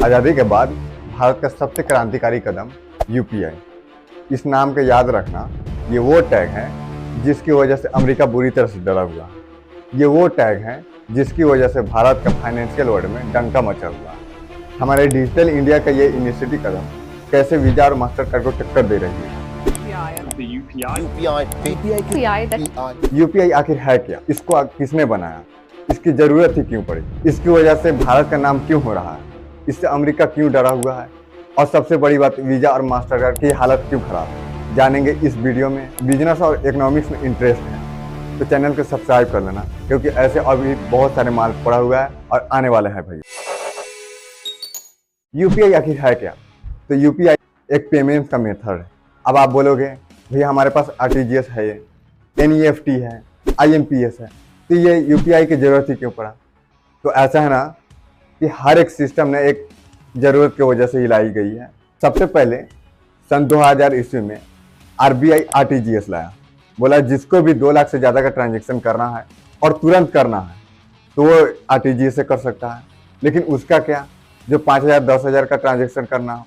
आज़ादी के बाद भारत का सबसे क्रांतिकारी कदम यूपीआई। इस नाम के याद रखना, ये वो टैग है जिसकी वजह से अमेरिका बुरी तरह से डरा हुआ। ये वो टैग है जिसकी वजह से भारत का फाइनेंशियल वर्ल्ड में डंका मचा हुआ। हमारे डिजिटल इंडिया का ये इनिशिएटिव कदम कैसे वीजा और मास्टर कार्ड को टक्कर दे रही है। यूपीआई आखिर है क्या? इसको किसने बनाया? इसकी जरूरत ही क्यों पड़ी? इसकी वजह से भारत का नाम क्यों हो रहा है? इससे अमेरिका क्यों डरा हुआ है? और सबसे बड़ी बात, वीजा और मास्टर कार्ड की हालत क्यों खराब है, जानेंगे इस वीडियो में। बिजनेस और इकोनॉमिक्स में इंटरेस्ट है तो चैनल को सब्सक्राइब कर लेना, क्योंकि ऐसे और भी बहुत सारे माल पड़ा हुआ है और आने वाले हैं भाई। यूपीआई आखिर है क्या? तो यूपीआई एक पेमेंट का मेथड है। अब आप बोलोगे भैया हमारे पास आरटीजीएस है, एनईएफटी है, आईएमपीएस है, तो ये यूपीआई की जरूरत ही क्यों पड़ा? तो ऐसा है ना कि हर एक सिस्टम ने एक ज़रूरत की वजह से ही लाई गई है। सबसे पहले सन 2000 ईस्वी में आरबीआई आरटीजीएस लाया। बोला जिसको भी 2 लाख से ज़्यादा का ट्रांजैक्शन करना है और तुरंत करना है तो वो आरटीजीएस से कर सकता है। लेकिन उसका क्या, जो 5000 10,000 का ट्रांजैक्शन करना हो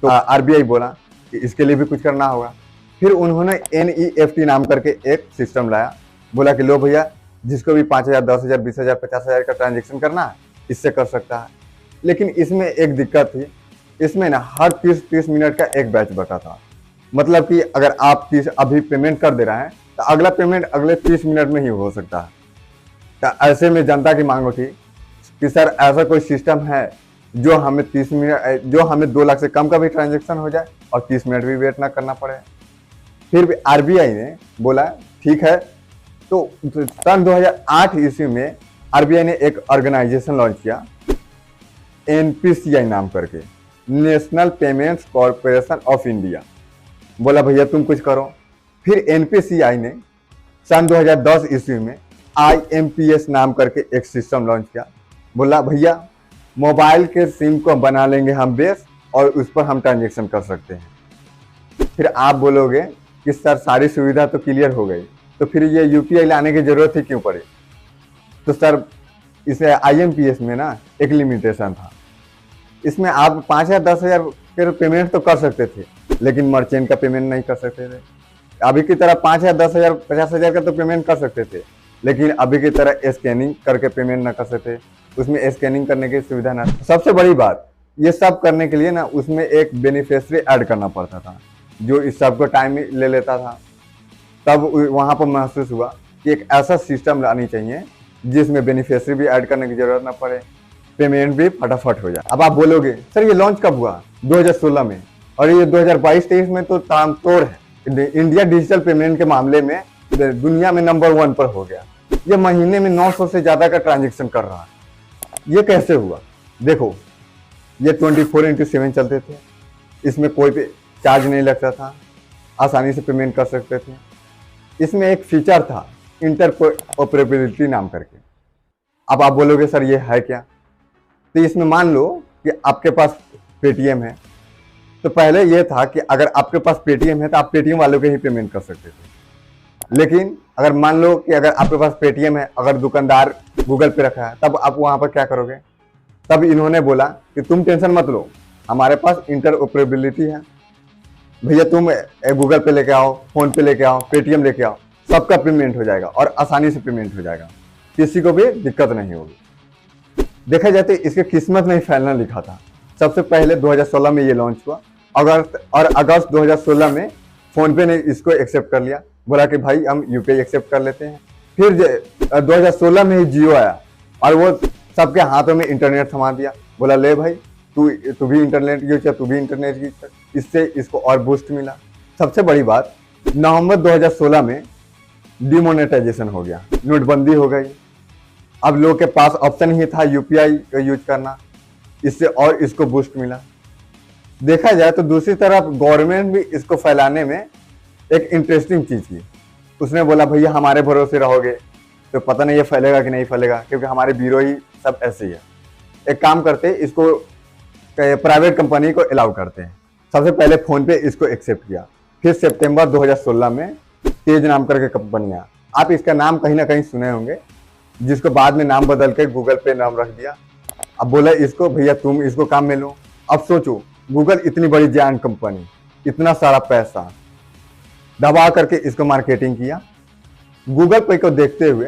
तो आरबीआई बोला कि इसके लिए भी कुछ करना होगा। फिर उन्होंने एनईएफटी नाम करके एक सिस्टम लाया। बोला कि लो भैया जिसको भी 5000 10,000 20,000 50,000 का ट्रांजैक्शन करना है इससे कर सकता है। लेकिन इसमें एक दिक्कत थी, इसमें ना हर 30 मिनट का एक बैच बटा था। मतलब कि अगर आप 30 अभी पेमेंट कर दे रहे हैं तो अगला पेमेंट अगले 30 मिनट में ही हो सकता है। तो ऐसे में जनता की मांग उठी कि सर ऐसा कोई सिस्टम है जो हमें 30 मिनट, जो हमें 2 लाख से कम का भी ट्रांजेक्शन हो जाए और 30 मिनट भी वेट ना करना पड़े। फिर भी आरबीआई ने बोला ठीक है। तो सन 2008 ईस्वी में आरबीआई ने एक ऑर्गेनाइजेशन लॉन्च किया, एनपीसीआई नाम करके, national payments corporation of India. बोला भैया तुम कुछ करो। फिर एनपीसीआई ने सन 2010 ईस्वी में आईएमपीएस नाम करके एक सिस्टम लॉन्च किया। बोला भैया मोबाइल के सिम को बना लेंगे हम बेस और उस पर हम ट्रांजेक्शन कर सकते हैं। फिर आप बोलोगे कि सर सारी सुविधा तो क्लियर हो गई, तो फिर ये यूपीआई लाने की जरूरत ही क्यों पड़ी? तो सर इसे आईएमपीएस में ना एक लिमिटेशन था। इसमें आप 5,000 10,000 के पेमेंट तो कर सकते थे, लेकिन मर्चेंट का पेमेंट नहीं कर सकते थे। अभी की तरह 5,000 10,000 50,000 का तो पेमेंट कर सकते थे, लेकिन अभी की तरह स्कैनिंग करके पेमेंट ना कर सकते। उसमें स्कैनिंग करने की सुविधा ना। सबसे बड़ी बात, ये सब करने के लिए ना उसमें एक बेनिफिशियरी ऐड करना पड़ता था, जो इस सब को टाइम ले लेता था। तब वहाँ पर महसूस हुआ कि एक ऐसा सिस्टम लानी चाहिए जिसमें बेनिफिशियरी भी ऐड करने की जरूरत ना पड़े, पेमेंट भी फटाफट हो जाए। अब आप बोलोगे सर ये लॉन्च कब हुआ? 2016 में, और ये 2022-23 में तो तामतोड़ है। इंडिया डिजिटल पेमेंट के मामले में दुनिया में नंबर 1 पर हो गया। ये महीने में 900 से ज़्यादा का ट्रांजेक्शन कर रहा है। ये कैसे हुआ? देखो ये 24/7 चलते थे, इसमें कोई भी चार्ज नहीं लगता था, आसानी से पेमेंट कर सकते थे। इसमें एक फीचर था इंटरऑपरेबिलिटी नाम करके। अब आप बोलोगे सर ये है क्या? तो इसमें मान लो कि आपके पास पेटीएम है, तो पहले ये था कि अगर आपके पास पेटीएम है तो आप पेटीएम वालों के ही पेमेंट कर सकते थे। लेकिन अगर मान लो कि अगर आपके पास पेटीएम है, अगर दुकानदार गूगल पे रखा है, तब आप वहाँ पर क्या करोगे? तब इन्होंने बोला कि तुम टेंशन मत लो, हमारे पास इंटरऑपरेबिलिटी है भैया, तुम गूगल पे लेके आओ, फोन पे लेके आओ, पेटीएम लेके आओ, सबका पेमेंट हो जाएगा और आसानी से पेमेंट हो जाएगा, किसी को भी दिक्कत नहीं होगी। देखा जाए तो इसके किस्मत में ही फैलना लिखा था। सबसे पहले 2016 में ये लॉन्च हुआ, अगस्त 2016 में फोनपे ने इसको एक्सेप्ट कर लिया। बोला कि भाई हम यूपीआई एक्सेप्ट कर लेते हैं। फिर 2016 में ही जियो आया और वो सबके हाथों में इंटरनेट थमा दिया। बोला ले भाई तू भी इंटरनेट यूज कर, तू भी इंटरनेट यूज कर। इससे इसको और बूस्ट मिला। सबसे बड़ी बात, नवंबर 2016 में डिमोनेटाइजेशन हो गया, नोटबंदी हो गई। अब लोग के पास ऑप्शन ही था यूपीआई का यूज करना, इससे और इसको बूस्ट मिला। देखा जाए तो दूसरी तरफ गवर्नमेंट भी इसको फैलाने में एक इंटरेस्टिंग चीज़ की। उसने बोला भैया हमारे भरोसे रहोगे तो पता नहीं ये फैलेगा कि नहीं फैलेगा, क्योंकि हमारे ब्यूरो ही सब ऐसे ही है। एक काम करते, इसको प्राइवेट कंपनी को अलाउ करते हैं। सबसे पहले फोनपे इसको एक्सेप्ट किया। फिर सितंबर 2016 में तेज नाम करके कंपनी आया। आप इसका नाम कहीं ना कहीं सुने होंगे, जिसको बाद में नाम बदल के गूगल पे नाम रख दिया। अब बोला इसको भैया तुम इसको काम में लो। अब सोचो, गूगल इतनी बड़ी जायंट कंपनी, इतना सारा पैसा दबा करके इसको मार्केटिंग किया। गूगल पे को देखते हुए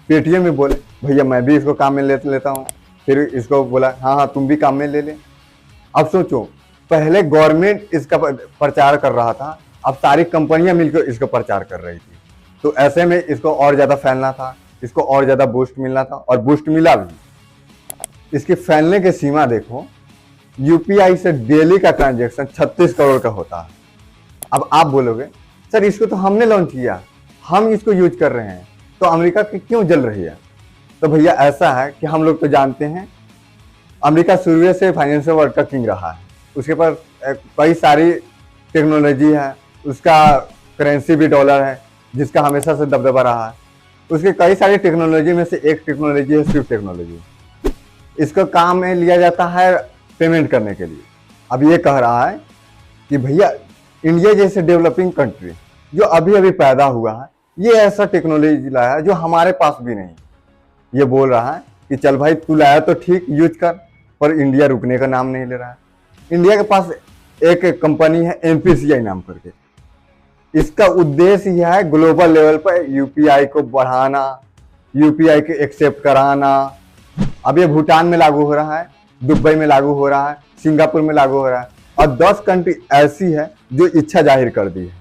पेटीएम में बोले भैया मैं भी इसको काम में लेता हूँ। फिर इसको बोला हाँ हाँ तुम भी काम में ले ले। अब सोचो, पहले गवर्नमेंट इसका प्रचार कर रहा था, अब सारी कंपनियां मिलकर इसका प्रचार कर रही थी। तो ऐसे में इसको और ज्यादा फैलना था, इसको और ज्यादा बूस्ट मिलना था, और बूस्ट मिला भी। इसके फैलने की सीमा देखो, यूपीआई से डेली का ट्रांजैक्शन 36 करोड़ का होता है। अब आप बोलोगे सर इसको तो हमने लॉन्च किया, हम इसको यूज कर रहे हैं, तो अमेरिका की क्यों जल रही है? तो भैया ऐसा है कि हम लोग तो जानते हैं अमेरिका शुरू से फाइनेंशियल वर्ल्ड का किंग रहा है। उसके पास कई सारी टेक्नोलॉजी है, उसका करेंसी भी डॉलर है जिसका हमेशा से दबदबा रहा है। उसके कई सारी टेक्नोलॉजी में से एक टेक्नोलॉजी है स्विफ्ट टेक्नोलॉजी। इसका काम में लिया जाता है पेमेंट करने के लिए। अब ये कह रहा है कि भैया इंडिया जैसे डेवलपिंग कंट्री जो अभी अभी पैदा हुआ है, ये ऐसा टेक्नोलॉजी लाया है जो हमारे पास भी नहीं। ये बोल रहा है कि चल भाई तू लाया तो ठीक, यूज कर, पर इंडिया रुकने का नाम नहीं ले रहा है। इंडिया के पास एक कंपनी है एमपीसीआई नाम करके। इसका उद्देश्य यह है ग्लोबल लेवल पर यूपीआई को बढ़ाना, यूपीआई को एक्सेप्ट कराना। अब ये भूटान में लागू हो रहा है, दुबई में लागू हो रहा है, सिंगापुर में लागू हो रहा है, और 10 कंट्री ऐसी है जो इच्छा जाहिर कर दी है।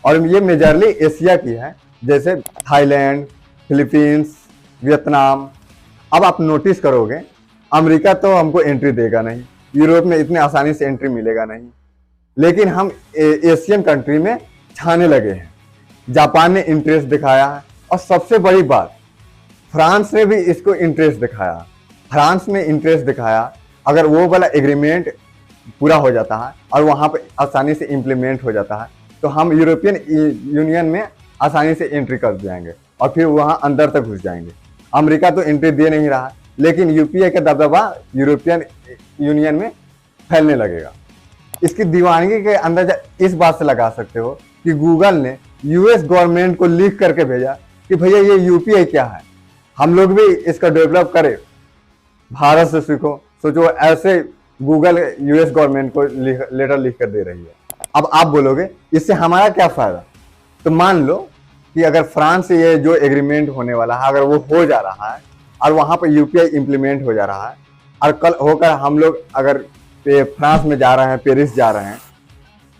और ये मेजरली एशिया की है, जैसे थाईलैंड, फिलीपींस, वियतनाम। अब आप नोटिस करोगे अमेरिका तो हमको एंट्री देगा नहीं, यूरोप में इतने आसानी से एंट्री मिलेगा नहीं, लेकिन हम एशियन कंट्री में छाने लगे हैं। जापान ने इंटरेस्ट दिखाया है, और सबसे बड़ी बात फ्रांस ने भी इसको इंटरेस्ट दिखाया। फ्रांस ने इंटरेस्ट दिखाया, अगर वो वाला एग्रीमेंट पूरा हो जाता है और वहाँ पे आसानी से इम्प्लीमेंट हो जाता है, तो हम यूरोपियन यूनियन में आसानी से एंट्री कर जाएंगे और फिर वहाँ अंदर तक घुस जाएंगे। अमेरिका तो एंट्री दे नहीं रहा, लेकिन यूपीआई का दबदबा यूरोपियन यूनियन में फैलने लगेगा। इसकी दीवानगी के अंदाजा इस बात से लगा सकते हो कि गूगल ने यूएस गवर्नमेंट को लिख करके भेजा कि भैया ये यूपीआई क्या है, हम लोग भी इसका डेवलप करें, भारत से सीखो। सोचो ऐसे गूगल यूएस गवर्नमेंट को लेटर लिख कर दे रही है। अब आप बोलोगे इससे हमारा क्या फायदा? तो मान लो कि अगर फ्रांस से ये जो एग्रीमेंट होने वाला है अगर वो हो जा रहा है और वहां पर यूपीआई इंप्लीमेंट हो जा रहा है, और कल होकर हम लोग अगर फ्रांस में जा रहे हैं, पेरिस जा रहे हैं,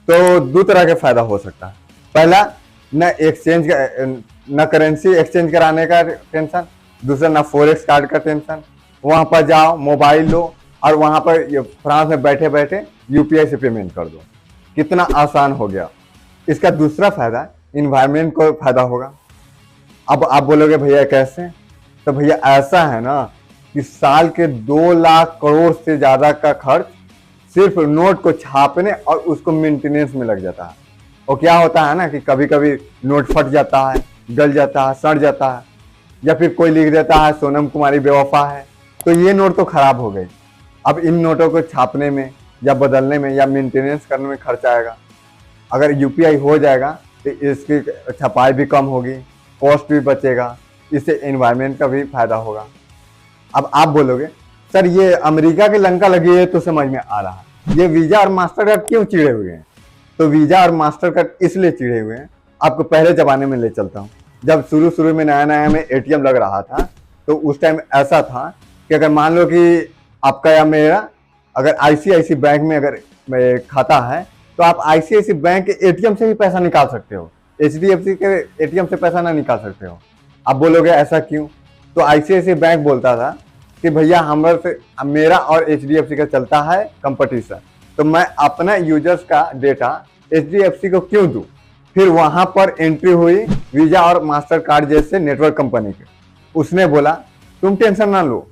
तो दो तरह के फायदा हो सकता है। पहला, न करेंसी एक्सचेंज कराने का टेंशन, दूसरा न फॉरेक्स कार्ड का टेंशन। वहां पर जाओ, मोबाइल लो और वहां पर फ्रांस में बैठे बैठे यूपीआई से पेमेंट कर दो। कितना आसान हो गया। इसका दूसरा फायदा इन्वायरमेंट को फायदा होगा। अब आप बोलोगे भैया कैसे? तो भैया ऐसा है ना कि साल के 2 लाख करोड़ से ज्यादा का खर्च सिर्फ नोट को छापने और उसको मेंटेनेंस में लग जाता है। और क्या होता है ना कि कभी कभी नोट फट जाता है, गल जाता है, सड़ जाता है, या फिर कोई लिख देता है सोनम कुमारी बेवफा है, तो ये नोट तो खराब हो गई। अब इन नोटों को छापने में या बदलने में या मेंटेनेंस करने में खर्च आएगा। अगर यूपीआई हो जाएगा तो इसकी छपाई भी कम होगी, कॉस्ट भी बचेगा, इससे एनवायरनमेंट का भी फायदा होगा। अब आप बोलोगे सर ये अमेरिका की लंका लगी है तो समझ में आ रहा है, ये वीजा और मास्टर कार्ड क्यों चिड़े हुए हैं? तो वीजा और मास्टर कार्ड इसलिए चिड़े हुए हैं, आपको पहले जमाने में ले चलता हूँ। जब शुरू में नया में एटीएम लग रहा था, तो उस टाइम ऐसा था कि अगर मान लो कि आपका या मेरा अगर आईसीआईसी बैंक में अगर खाता है, तो आप आईसीआईसी बैंक के एटीएम से ही पैसा निकाल सकते हो, एचडीएफसी के एटीएम से पैसा ना निकाल सकते हो। आप बोलोगे ऐसा क्यों? तो आईसीआईसी बैंक बोलता था कि भैया हमारे से मेरा और एचडीएफसी का चलता है कंपटीशन, तो मैं अपना यूजर्स का डेटा एचडीएफसी को क्यों दूं? फिर वहां पर एंट्री हुई वीजा और मास्टर कार्ड जैसे नेटवर्क कंपनी के। उसने बोला तुम टेंशन ना लो,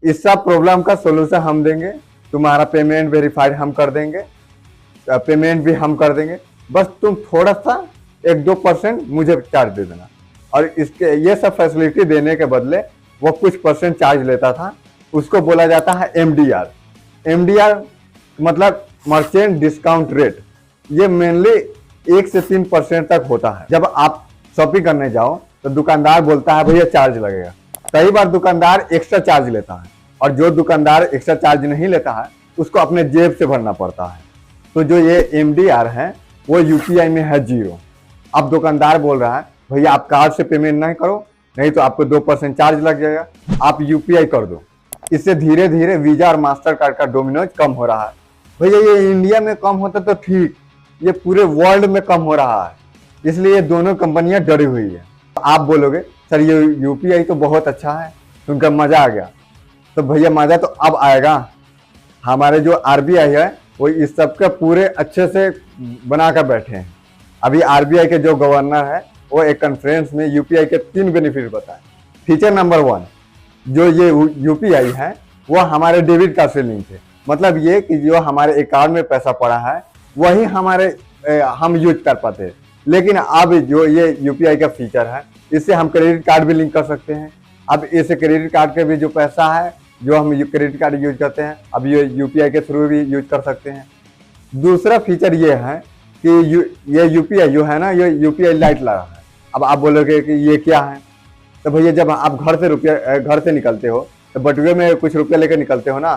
इस सब प्रॉब्लम का सोल्यूशन हम देंगे, तुम्हारा पेमेंट वेरीफाइड हम कर देंगे, पेमेंट भी हम कर देंगे, बस तुम थोड़ा सा 1-2% मुझे चार्ज दे देना। और इसके ये सब फैसिलिटी देने के बदले वो कुछ परसेंट चार्ज लेता था, उसको बोला जाता है एमडीआर। एमडीआर मतलब मर्चेंट डिस्काउंट रेट। ये मेनली 1 से 3% तक होता है। जब आप शॉपिंग करने जाओ तो दुकानदार बोलता है भैया चार्ज लगेगा, कई बार दुकानदार एक्स्ट्रा चार्ज लेता है और जो दुकानदार एक्स्ट्रा चार्ज नहीं लेता है उसको अपने जेब से भरना पड़ता है। तो जो ये MDR है वो यूपीआई में है 0। अब दुकानदार बोल रहा है भैया आप कार्ड से पेमेंट नहीं करो, नहीं तो आपको 2% चार्ज लग जाएगा, आप यूपीआई कर दो। इससे धीरे धीरे वीजा और मास्टर कार्ड का डोमिनोज कम हो रहा है। भैया ये इंडिया में कम होता तो ठीक, ये पूरे वर्ल्ड में कम हो रहा है, इसलिए ये दोनों कंपनियां डरी हुई है। आप बोलोगे सर ये यूपीआई तो बहुत अच्छा है, सुनकर मजा आ गया। तो भैया मजा तो अब आएगा। हमारे जो आरबीआई है वो इस सब के पूरे अच्छे से बनाकर बैठे हैं। अभी आरबीआई के जो गवर्नर है वो एक कॉन्फ्रेंस में यूपीआई के 3 बेनिफिट बताए। फीचर नंबर 1, जो ये यूपीआई है वो हमारे डेबिट कार्ड से लिंक है। मतलब ये कि जो हमारे अकाउंट में पैसा पड़ा है वही हम यूज कर पाते हैं। लेकिन अब जो ये यूपीआई का फीचर है इससे हम क्रेडिट कार्ड भी लिंक कर सकते हैं। अब इस क्रेडिट कार्ड के भी जो पैसा है जो हम क्रेडिट कार्ड यूज करते हैं अब ये यूपीआई के थ्रू भी यूज कर सकते हैं। दूसरा फीचर ये है कि ये यूपीआई जो है ना ये यूपीआई लाइट लगा है। अब आप बोलोगे कि ये क्या है, तो भैया जब आप घर से निकलते हो तो बटुए में कुछ रुपया लेकर निकलते हो ना,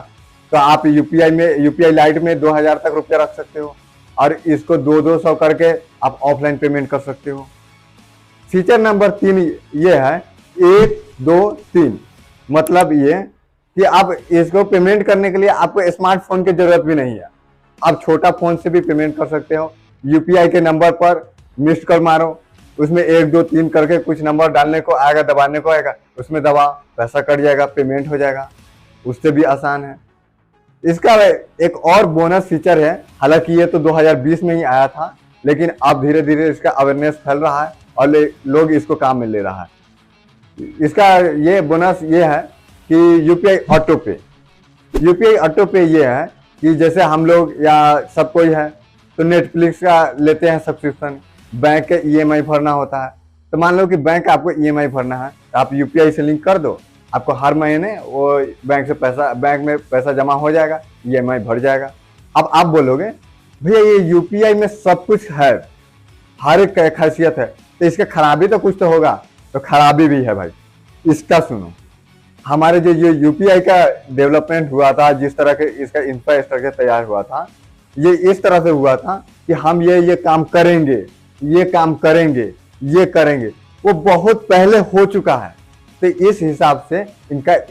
तो आप यूपीआई लाइट में 2000 तक रुपया रख सकते हो और इसको 200 करके आप ऑफलाइन पेमेंट कर सकते हो। फीचर नंबर 3 ये है 1 2 3, मतलब ये कि आप इसको पेमेंट करने के लिए आपको स्मार्टफोन की जरूरत भी नहीं है। आप छोटा फोन से भी पेमेंट कर सकते हो। यूपीआई के नंबर पर मिस्ड कॉल मारो, उसमें 1 2 3 करके कुछ नंबर डालने को आएगा, दबाने को आएगा, उसमें दबा पैसा कट जाएगा, पेमेंट हो जाएगा। उससे भी आसान है। इसका एक और बोनस फीचर है, हालांकि ये तो 2020 में ही आया था, लेकिन अब धीरे धीरे इसका अवेयरनेस फैल रहा है और लोग इसको काम में ले रहा है। इसका ये बोनस ये है कि यूपीआई ऑटो पे ये है कि जैसे हम लोग या सब कोई है तो नेटफ्लिक्स का लेते हैं सब्सक्रिप्शन, बैंक के ईएमआई भरना होता है। तो मान लो कि बैंक आपको ईएमआई भरना है तो आप यूपीआई से लिंक कर दो, आपको हर महीने वो बैंक में पैसा जमा हो जाएगा, ईएमआई भर जाएगा। अब आप बोलोगे भैया ये यूपीआई में सब कुछ है, हर एक खासियत है, तो इसका खराबी तो कुछ तो होगा। तो खराबी भी है भाई, इसका सुनो। हमारे जो ये यूपीआई का डेवलपमेंट हुआ था, जिस तरह के इसका इंफ्रास्ट्रक्चर तैयार हुआ था, ये इस तरह से हुआ था कि हम ये काम करेंगे, ये करेंगे, वो बहुत पहले हो चुका है। तो इस हिसाब से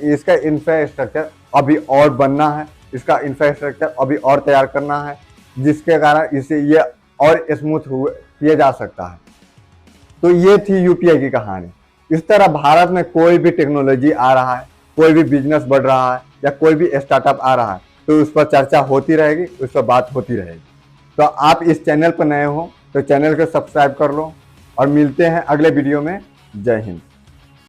इसका इंफ्रास्ट्रक्चर अभी और बनना है, इसका इंफ्रास्ट्रक्चर अभी और तैयार करना है, जिसके कारण इसे ये और स्मूथ किया जा सकता है। तो ये थी यूपीआई की कहानी। इस तरह भारत में कोई भी टेक्नोलॉजी आ रहा है, कोई भी बिजनेस बढ़ रहा है या कोई भी स्टार्टअप आ रहा है तो उस पर चर्चा होती रहेगी, उस पर बात होती रहेगी। तो आप इस चैनल पर नए हो तो चैनल को सब्सक्राइब कर लो और मिलते हैं अगले वीडियो में। जय हिंद।